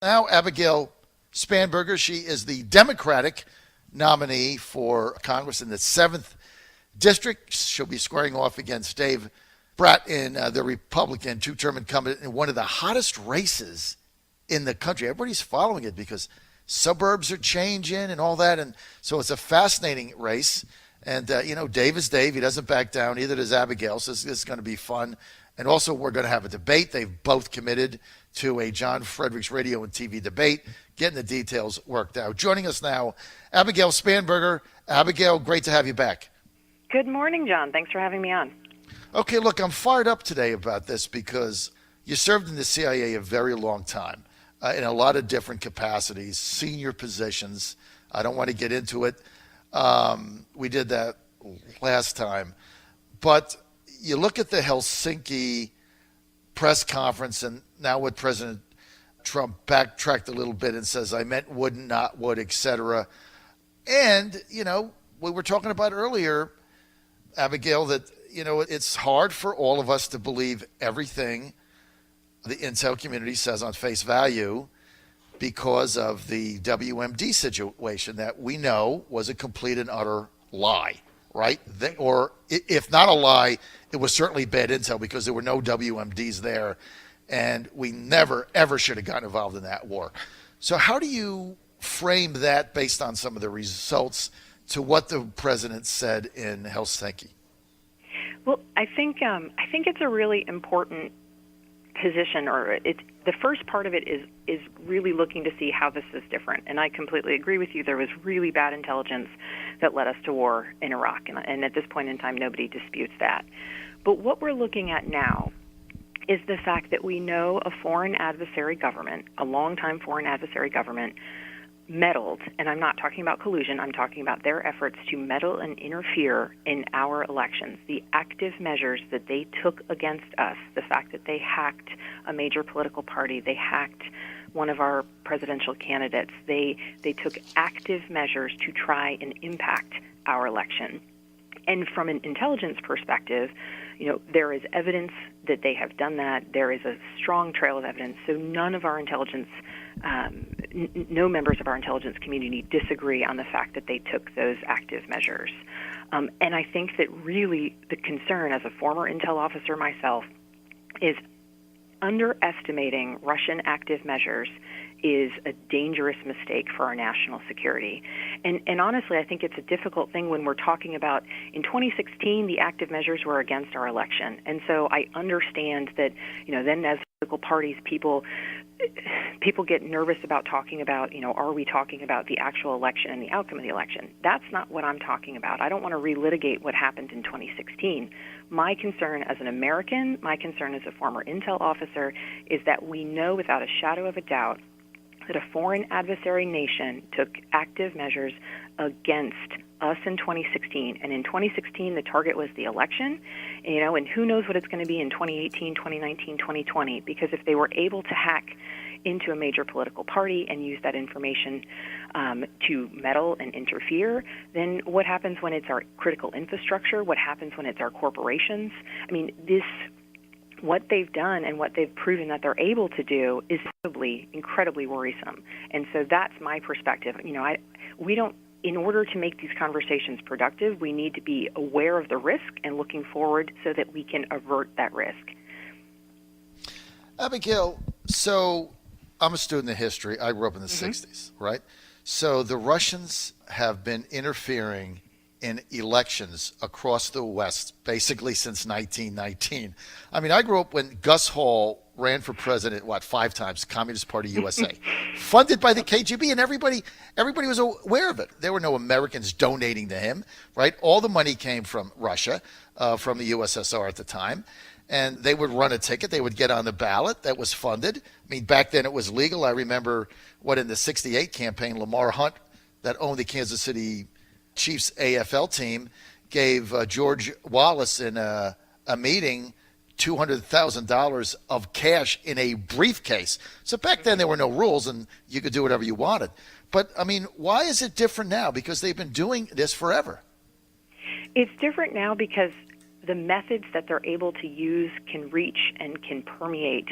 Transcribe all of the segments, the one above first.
Now, Abigail Spanberger, she is the Democratic nominee for Congress in the 7th District. She'll be squaring off against Dave Bratt in the Republican two-term incumbent in one of the hottest races in the country. Everybody's following it because suburbs are changing and all that. And so it's a fascinating race. And, Dave is Dave. He doesn't back down. Neither does Abigail. So this is going to be fun. And also, we're going to have a debate. They've both committed to a John Fredericks radio and TV debate, getting the details worked out. Joining us now, Abigail Spanberger. Abigail, great to have you back. Good morning, John. Thanks for having me on. Okay, look, I'm fired up today about this because you served in the CIA a very long time in a lot of different capacities, senior positions. I don't want to get into it. We did that last time. But you look at the Helsinki press conference, and now what President Trump backtracked a little bit and says, I meant would, not would, etc. And, we were talking about earlier, Abigail, that, it's hard for all of us to believe everything the intel community says on face value because of the WMD situation that we know was a complete and utter lie, right? Or if not a lie, it was certainly bad intel because there were no WMDs there, and we never, ever should have gotten involved in that war. So how do you frame that based on some of the results to what the president said in Helsinki? Well, I think it's a really important position, or the first part of it is really looking to see how this is different. And I completely agree with you. There was really bad intelligence that led us to war in Iraq, and at this point in time, nobody disputes that. But what we're looking at now is the fact that we know a foreign adversary government, a longtime foreign adversary government, meddled, and I'm not talking about collusion, I'm talking about their efforts to meddle and interfere in our elections, the active measures that they took against us, the fact that they hacked a major political party, they hacked one of our presidential candidates, they took active measures to try and impact our election. And from an intelligence perspective, there is evidence that they have done that. There is a strong trail of evidence. So none of our intelligence, no members of our intelligence community disagree on the fact that they took those active measures. And I think that really the concern as a former intel officer myself is underestimating Russian active measures is a dangerous mistake for our national security. And honestly, I think it's a difficult thing when we're talking about, in 2016, the active measures were against our election. And so I understand that, then as political parties, people get nervous about talking about, are we talking about the actual election and the outcome of the election? That's not what I'm talking about. I don't want to relitigate what happened in 2016. My concern as an American, my concern as a former intel officer, is that we know without a shadow of a doubt that a foreign adversary nation took active measures against us in 2016. And in 2016, the target was the election, and who knows what it's going to be in 2018, 2019, 2020, because if they were able to hack into a major political party and use that information to meddle and interfere, then what happens when it's our critical infrastructure? What happens when it's our corporations? I mean, what they've done and what they've proven that they're able to do is incredibly worrisome. And so that's my perspective. In order to make these conversations productive, we need to be aware of the risk and looking forward so that we can avert that risk. Abigail, so I'm a student of history. I grew up in the 60s, right? So the Russians have been interfering in elections across the West basically since 1919. I mean, I grew up when Gus Hall ran for president, 5 times, Communist Party USA, funded by the KGB, and everybody was aware of it. There were no Americans donating to him, right? All the money came from Russia, from the USSR at the time, and they would run a ticket. They would get on the ballot that was funded. I mean, back then it was legal. I remember in the 68 campaign, Lamar Hunt, that owned the Kansas City Chiefs AFL team, gave George Wallace in a meeting $200,000 of cash in a briefcase. So back then there were no rules and you could do whatever you wanted. But, I mean, why is it different now? Because they've been doing this forever. It's different now because the methods that they're able to use can reach and can permeate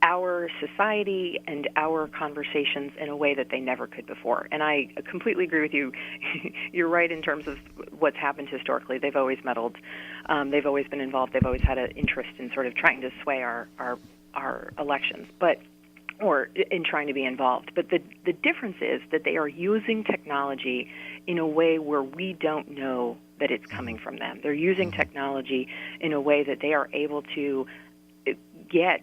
our society and our conversations in a way that they never could before. And I completely agree with you. You're right in terms of what's happened historically. They've always meddled. They've always been involved. They've always had an interest in sort of trying to sway our elections, or in trying to be involved. But the difference is that they are using technology in a way where we don't know that it's coming from them. They're using technology in a way that they are able to get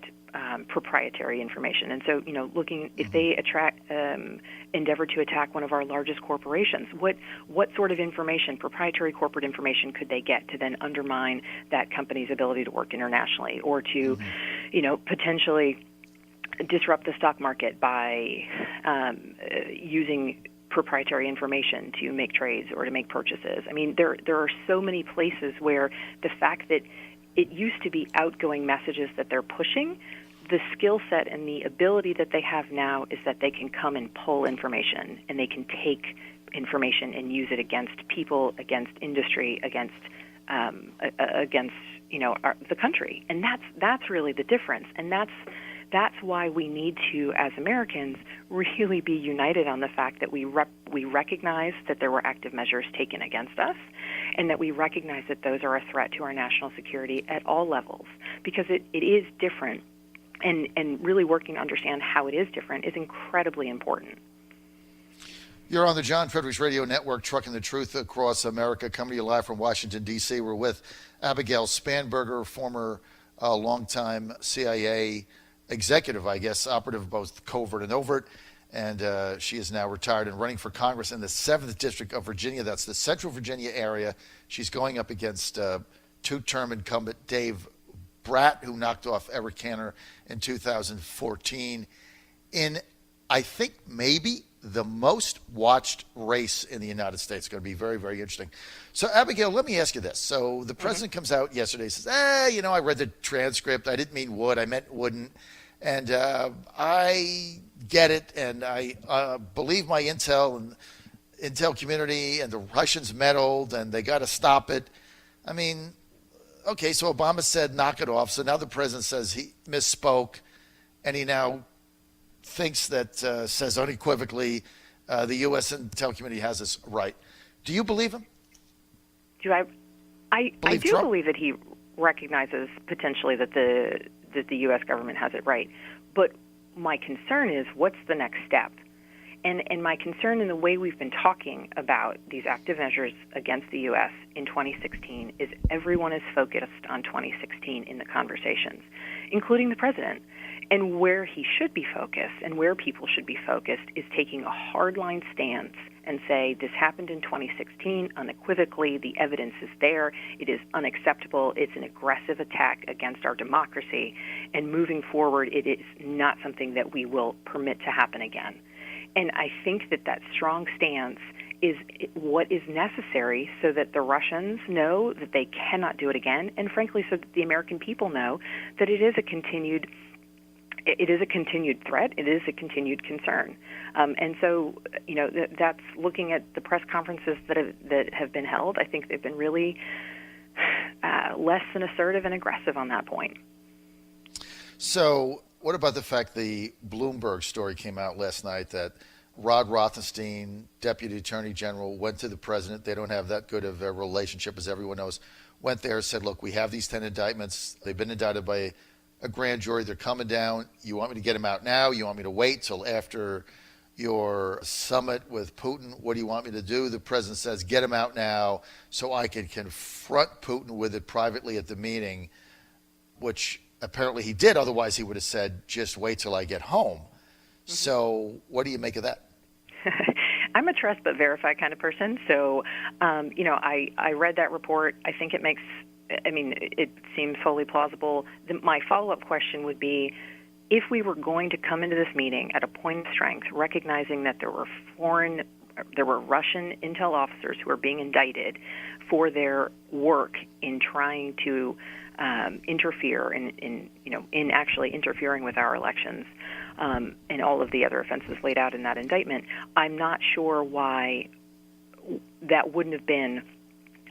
proprietary information. And so, looking if they endeavor to attack one of our largest corporations, what sort of information, proprietary corporate information, could they get to then undermine that company's ability to work internationally, or to, potentially disrupt the stock market by using proprietary information to make trades or to make purchases. I mean, there are so many places where the fact that it used to be outgoing messages that they're pushing, the skill set and the ability that they have now is that they can come and pull information, and they can take information and use it against people, against industry, against the country. And that's really the difference. And that's why we need to, as Americans, really be united on the fact that we recognize that there were active measures taken against us, and that we recognize that those are a threat to our national security at all levels, because it is different, and really working to understand how it is different is incredibly important. You're on the John Fredericks Radio Network, trucking the truth across America, coming to you live from Washington, D.C. We're with Abigail Spanberger, former longtime CIA executive, I guess, operative, both covert and overt, and she is now retired and running for Congress in the 7th District of Virginia. That's the Central Virginia area. She's going up against two-term incumbent Dave Bratt, who knocked off Eric Cantor in 2014 in, I think, maybe the most watched race in the United States. It's going to be very, very interesting. So, Abigail, let me ask you this. So the president comes out yesterday and says, I read the transcript. I didn't mean would. I meant wouldn't. And I get it, and I believe my intel community, and the Russians meddled, and they got to stop it. I mean, okay, so Obama said knock it off. So now the president says he misspoke, and he now thinks that, says unequivocally, the U.S. intel community has this right. Do you believe him? I do Trump? believe that he recognizes potentially that the U.S. government has it right. But my concern is, what's the next step? And my concern in the way we've been talking about these active measures against the U.S. in 2016 is everyone is focused on 2016 in the conversations, including the president. And where he should be focused, and where people should be focused, is taking a hardline stance and say, this happened in 2016 unequivocally, the evidence is there, it is unacceptable, it's an aggressive attack against our democracy, and moving forward, it is not something that we will permit to happen again. And I think that strong stance is what is necessary so that the Russians know that they cannot do it again, and frankly, so that the American people know that it is a continued threat. It is a continued concern. And so, that's looking at the press conferences that have been held. I think they've been really less than assertive and aggressive on that point. So what about the fact the Bloomberg story came out last night that Rod Rosenstein, Deputy Attorney General, went to the president. They don't have that good of a relationship, as everyone knows. Went there, said, look, we have these 10 indictments. They've been indicted by a grand jury. They're coming down. You want me to get them out now? You want me to wait till after your summit with Putin? What do you want me to do? The president says, get them out now so I can confront Putin with it privately at the meeting, which apparently he did. Otherwise, he would have said, just wait till I get home. Mm-hmm. So what do you make of that? I'm a trust but verify kind of person. So, I read that report. I think it seems wholly plausible. My follow-up question would be, if we were going to come into this meeting at a point of strength, recognizing that there were Russian intel officers who are being indicted for their work in trying to interfere in actually interfering with our elections, and all of the other offenses laid out in that indictment, I'm not sure why that wouldn't have been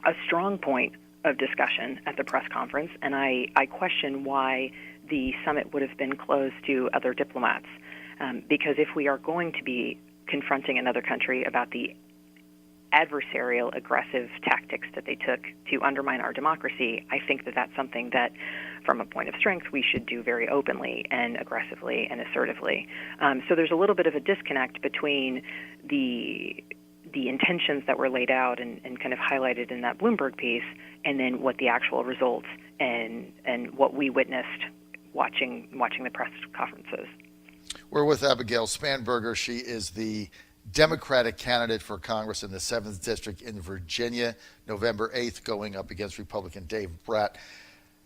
a strong point of discussion at the press conference, and I question why the summit would have been closed to other diplomats. Because if we are going to be confronting another country about the adversarial, aggressive tactics that they took to undermine our democracy, I think that that's something that, from a point of strength, we should do very openly and aggressively and assertively. So there's a little bit of a disconnect between the intentions that were laid out and kind of highlighted in that Bloomberg piece, and then what the actual results and what we witnessed watching the press conferences. We're with Abigail Spanberger. She is the Democratic candidate for Congress in the 7th District in Virginia, November 8th, going up against Republican Dave Bratt.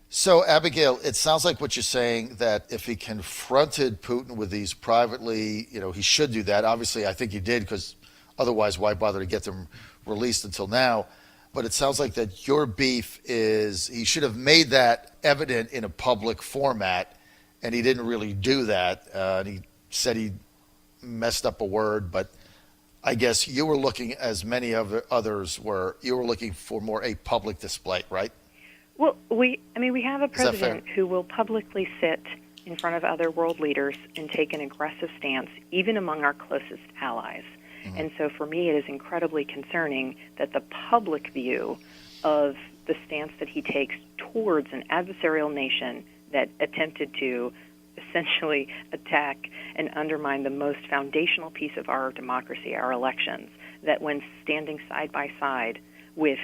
So, Abigail, it sounds like what you're saying, that if he confronted Putin with these privately, he should do that. Obviously, I think he did, because otherwise, why bother to get them released until now? But it sounds like that your beef is he should have made that evident in a public format, and he didn't really do that. And he said he messed up a word, but I guess you were looking, as many of others were, you were looking for more a public display, right? Well, we have a president who will publicly sit in front of other world leaders and take an aggressive stance, even among our closest allies. Mm-hmm. And so for me, it is incredibly concerning that the public view of the stance that he takes towards an adversarial nation that attempted to essentially attack and undermine the most foundational piece of our democracy, our elections, that when standing side by side with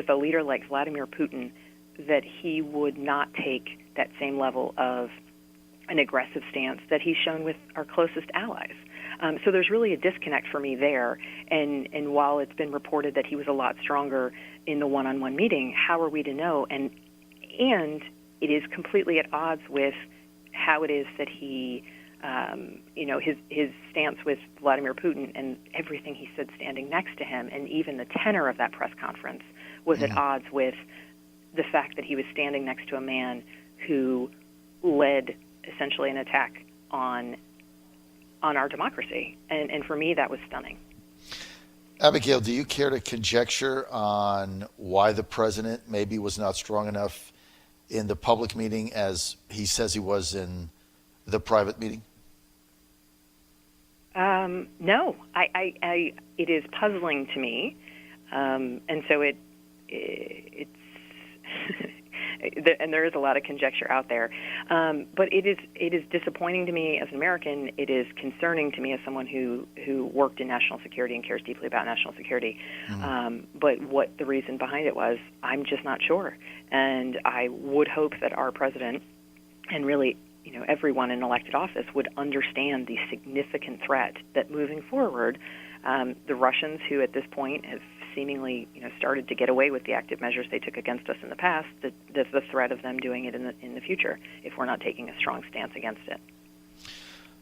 a leader like Vladimir Putin, that he would not take that same level of an aggressive stance that he's shown with our closest allies. So there's really a disconnect for me there. And while it's been reported that he was a lot stronger in the one-on-one meeting, how are we to know? And it is completely at odds with how it is that he, his stance with Vladimir Putin and everything he said standing next to him, and even the tenor of that press conference was at odds with the fact that he was standing next to a man who led essentially an attack on our democracy. And for me, that was stunning. Abigail, do you care to conjecture on why the president maybe was not strong enough in the public meeting as he says he was in the private meeting? No, it is puzzling to me, and so it's and there is a lot of conjecture out there. But it is disappointing to me as an American. It is concerning to me as someone who worked in national security and cares deeply about national security. But what the reason behind it was, I'm just not sure. And I would hope that our president, and really everyone in elected office, would understand the significant threat that moving forward, the Russians, who at this point have seemingly started to get away with the active measures they took against us in the past, the threat of them doing it in the future if we're not taking a strong stance against it.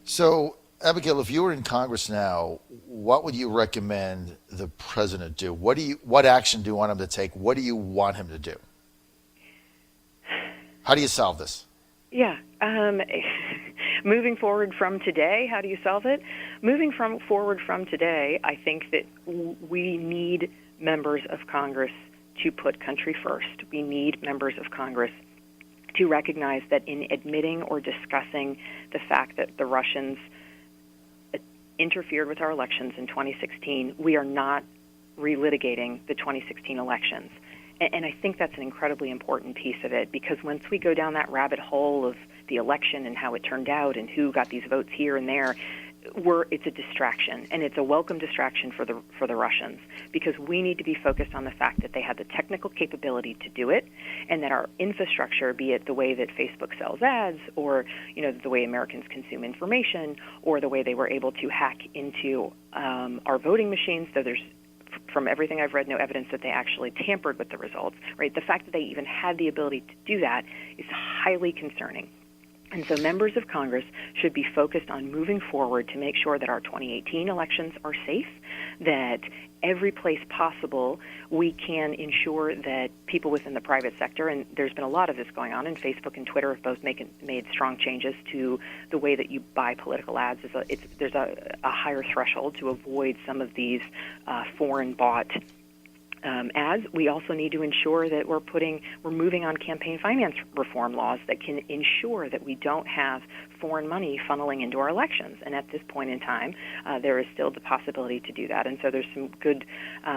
So, Abigail, if you were in Congress now, what would you recommend the president do? What action do you want him to take? What do you want him to do? How do you solve this? Yeah. Moving forward from today, how do you solve it? Moving forward from today, I think that we need members of Congress to put country first. We need members of Congress to recognize that in admitting or discussing the fact that the Russians interfered with our elections in 2016, we are not relitigating the 2016 elections. And I think that's an incredibly important piece of it, because once we go down that rabbit hole of the election and how it turned out and who got these votes here and there, it's a distraction, and it's a welcome distraction for the Russians, because we need to be focused on the fact that they had the technical capability to do it, and that our infrastructure, be it the way that Facebook sells ads, or the way Americans consume information, or the way they were able to hack into our voting machines, though there's, from everything I've read, no evidence that they actually tampered with the results, right? The fact that they even had the ability to do that is highly concerning. And so members of Congress should be focused on moving forward to make sure that our 2018 elections are safe, that every place possible we can ensure that people within the private sector, and there's been a lot of this going on, and Facebook and Twitter have both made strong changes to the way that you buy political ads. There's a higher threshold to avoid some of these foreign bought As we also need to ensure that we're moving on campaign finance reform laws that can ensure that we don't have foreign money funneling into our elections. And at this point in time, there is still the possibility to do that. And so there's some good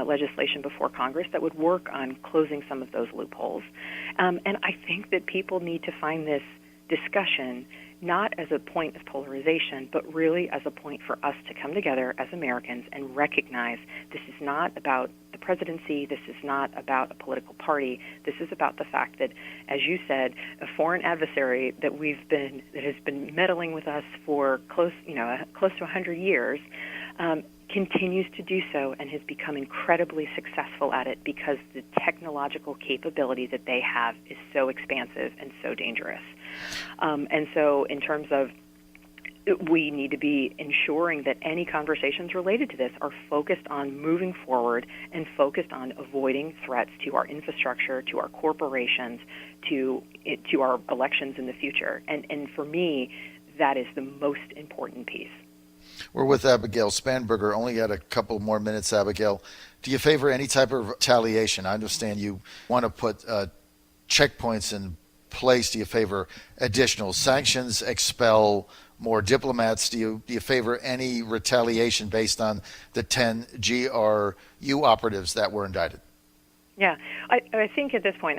legislation before Congress that would work on closing some of those loopholes. And I think that people need to find this discussion not as a point of polarization, but really as a point for us to come together as Americans and recognize this is not about the presidency, this is not about a political party, this is about the fact that, as you said, a foreign adversary that has been meddling with us for close to 100 years, continues to do so and has become incredibly successful at it because the technological capability that they have is so expansive and so dangerous. And so in terms of we need to be ensuring that any conversations related to this are focused on moving forward and focused on avoiding threats to our infrastructure, to our corporations, to our elections in the future. And for me, that is the most important piece. We're with Abigail Spanberger. Only got a couple more minutes, Abigail. Do you favor any type of retaliation? I understand you want to put checkpoints in place. Do you favor additional sanctions, expel more diplomats? Do you favor any retaliation based on the 10 GRU operatives that were indicted? Yeah, I think at this point,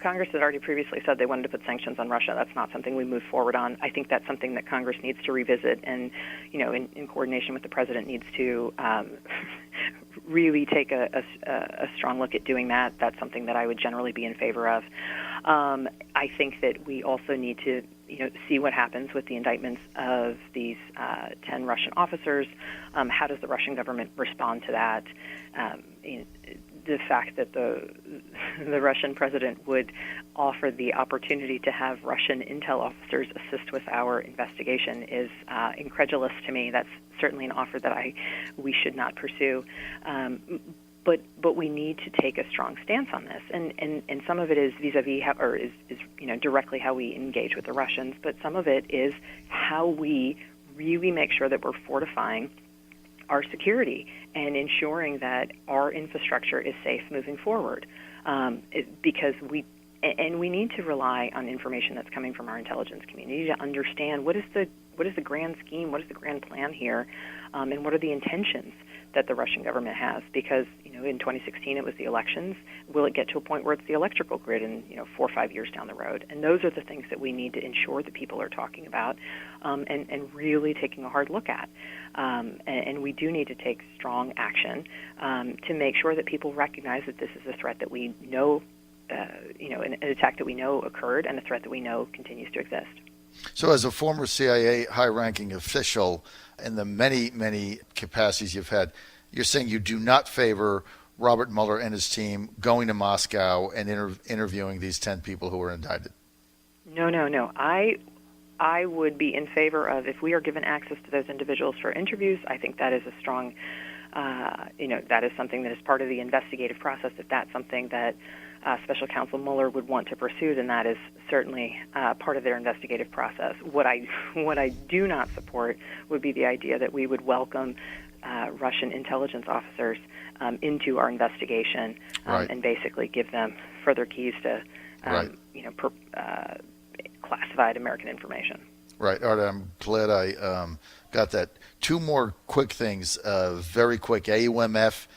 Congress had already previously said they wanted to put sanctions on Russia. That's not something we move forward on. I think that's something that Congress needs to revisit and, in coordination with the president, needs to really take a strong look at doing that. That's something that I would generally be in favor of. I think that we also need to see what happens with the indictments of these 10 Russian officers. How does the Russian government respond to that? The fact that the Russian president would offer the opportunity to have Russian intel officers assist with our investigation is incredulous to me. That's certainly an offer that we should not pursue. But we need to take a strong stance on this, and some of it is vis-a-vis is directly how we engage with the Russians, but some of it is how we really make sure that we're fortifying our security and ensuring that our infrastructure is safe moving forward, because we need to rely on information that's coming from our intelligence community to understand what is the grand scheme, what is the grand plan here, and what are the intentions that the Russian government has. Because in 2016 it was the elections. Will it get to a point where it's the electrical grid in 4 or 5 years down the road? And those are the things that we need to ensure that people are talking about and really taking a hard look at. And we do need to take strong action to make sure that people recognize that this is a threat that we know, an attack that we know occurred and a threat that we know continues to exist. So as a former CIA high-ranking official in the many, many capacities you've had, you're saying you do not favor Robert Mueller and his team going to Moscow and interviewing these 10 people who were indicted? No. I would be in favor of, if we are given access to those individuals for interviews, I think that is a strong, that is something that is part of the investigative process. If that's something that Special Counsel Mueller would want to pursue, then that is certainly part of their investigative process. What I do not support would be the idea that we would welcome Russian intelligence officers into our investigation and basically give them further keys to, classified American information. Right, Art, I'm glad I got that. Two more quick things, very quick. AUMF,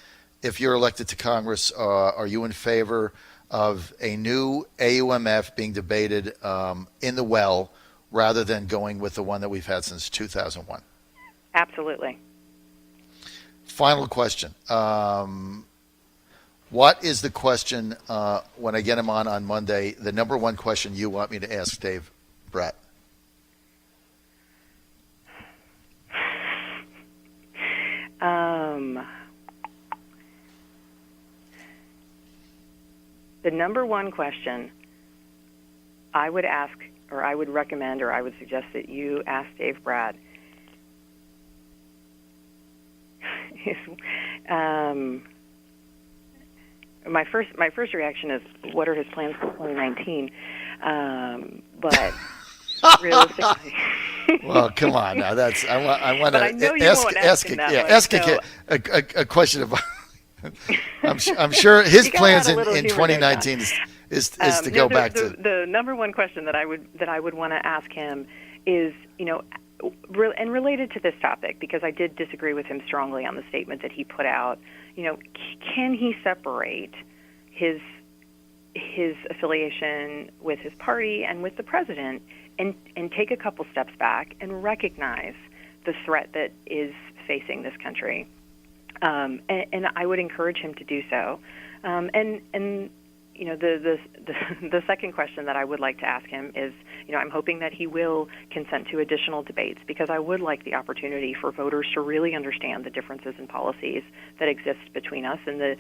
if you're elected to Congress, are you in favor of a new AUMF being debated in the well rather than going with the one that we've had since 2001? Absolutely. Final question. What is the question, when I get him on Monday, the number one question you want me to ask Dave Brat? The number one question I would ask, or I would recommend, or I would suggest that you ask Dave Brat is, my first reaction is, what are his plans for 2019? But realistically, well, come on now. I want but I know to you won't ask him that way, ask a question about. I'm sure his You gotta plans add a little in humor there, 2019 is to go back to. The number one question that I would want to ask him is, and related to this topic, because I did disagree with him strongly on the statement that he put out. Can he separate his affiliation with his party and with the president, and take a couple steps back and recognize the threat that is facing this country? And I would encourage him to do so. The second question that I would like to ask him is, I'm hoping that he will consent to additional debates, because I would like the opportunity for voters to really understand the differences in policies that exist between us, and the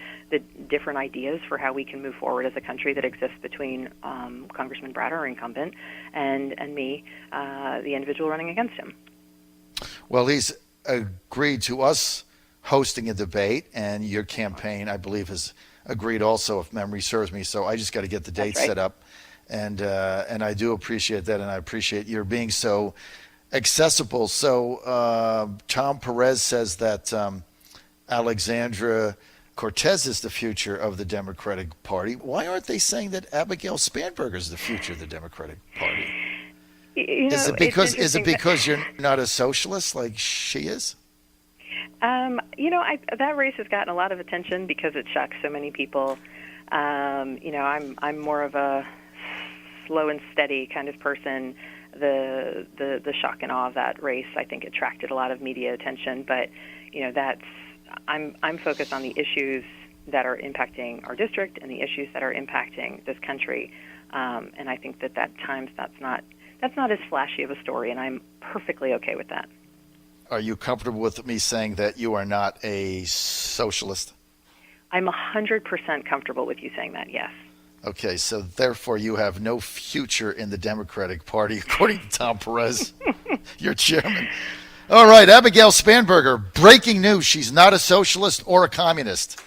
different ideas for how we can move forward as a country that exists between Congressman Brad, our incumbent, and me, the individual running against him. Well, he's agreed to us hosting a debate, and your campaign, I believe, has agreed also, if memory serves me. So I just got to get the date set up, and I do appreciate that, and I appreciate your being so accessible. So Tom Perez says that Alexandra Cortez is the future of the Democratic Party. Why aren't they saying that Abigail Spanberger is the future of the Democratic Party? Is it because you're not a socialist like she is? That race has gotten a lot of attention because it shocks so many people. I'm more of a slow and steady kind of person. The shock and awe of that race, I think, attracted a lot of media attention. But I'm focused on the issues that are impacting our district and the issues that are impacting this country. And I think that at times that's not as flashy of a story, and I'm perfectly okay with that. Are you comfortable with me saying that you are not a socialist? I'm 100% comfortable with you saying that, yes. Okay, so therefore you have no future in the Democratic Party, according to Tom Perez, your chairman. All right, Abigail Spanberger, breaking news. She's not a socialist or a communist.